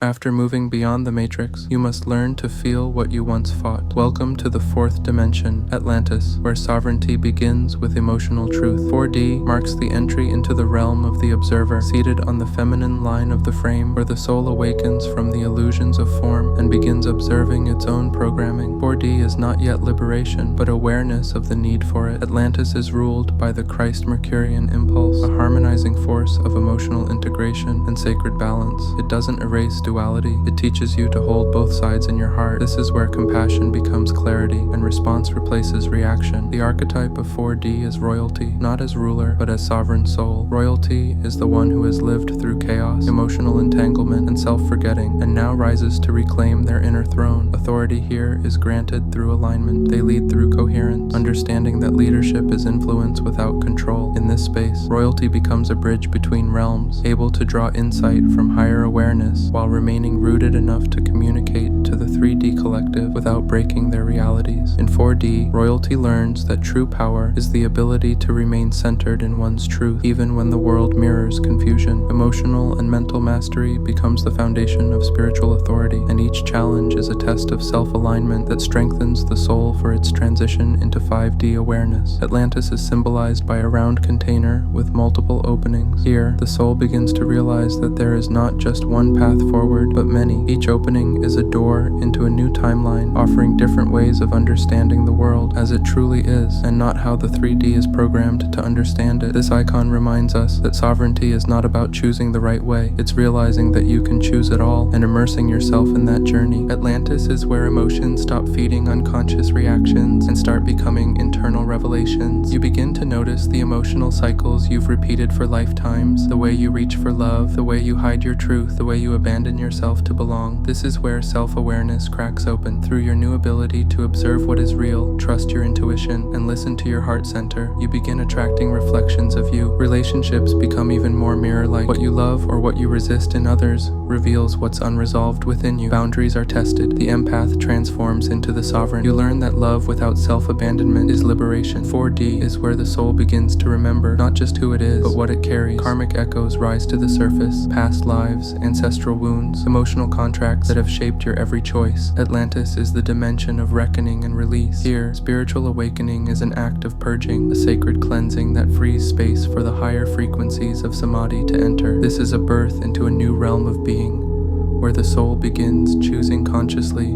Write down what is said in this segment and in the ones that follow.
After moving beyond the matrix, you must learn to feel what you once fought. Welcome to the fourth dimension, Atlantis, where sovereignty begins with emotional truth. 4D marks the entry into the realm of the observer, seated on the feminine line of the frame, where the soul awakens from the illusions of form and begins observing its own programming. 4D is not yet liberation, but awareness of the need for it. Atlantis is ruled by the Christ-Mercurian impulse, a harmonizing force of emotional integration and sacred balance. It doesn't erase duality, it teaches you to hold both sides in your heart. This is where compassion becomes clarity and response replaces reaction. The archetype of 4D is royalty, not as ruler, but as sovereign soul. Royalty is the one who has lived through chaos, emotional entanglement, and self-forgetting, and now rises to reclaim their inner throne. Authority here is granted through alignment. They lead through coherence, understanding that leadership is influence without control. In this space, royalty becomes a bridge between realms, able to draw insight from higher awareness, while remaining rooted enough to communicate to the 3D collective without breaking their realities. In 4D, royalty learns that true power is the ability to remain centered in one's truth, even when the world mirrors confusion. Emotional and mental mastery becomes the foundation of spiritual authority, and each challenge is a test of self-alignment that strengthens the soul for its transition into 5D awareness. Atlantis is symbolized by a round container with multiple openings. Here, the soul begins to realize that there is not just one path forward, but many. Each opening is a door into a new timeline, offering different ways of understanding the world as it truly is, and not how the 3D is programmed to understand it. This icon reminds us that sovereignty is not about choosing the right way, it's realizing that you can choose it all and immersing yourself in that journey. Atlantis is where emotions stop feeding unconscious reactions and start becoming internal revelations. You begin to notice the emotional cycles you've repeated for lifetimes, the way you reach for love, the way you hide your truth, the way you abandon yourself to belong. This is where self-awareness cracks open. Through your new ability to observe what is real, trust your intuition, and listen to your heart center, you begin attracting reflections of you. Relationships become even more mirror-like. What you love or what you resist in others reveals what's unresolved within you. Boundaries are tested. The empath transforms into the sovereign. You learn that love without self-abandonment is liberation. 4D is where the soul begins to remember not just who it is, but what it carries. Karmic echoes rise to the surface, past lives, ancestral wounds, emotional contracts that have shaped your every choice. Atlantis is the dimension of reckoning and release. Here, spiritual awakening is an act of purging, a sacred cleansing that frees space for the higher frequencies of samadhi to enter. This is a birth into a new realm of being, where the soul begins choosing consciously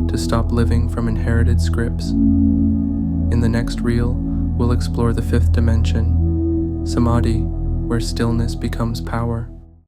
to stop living from inherited scripts. In the next reel, we'll explore the fifth dimension, samadhi, where stillness becomes power.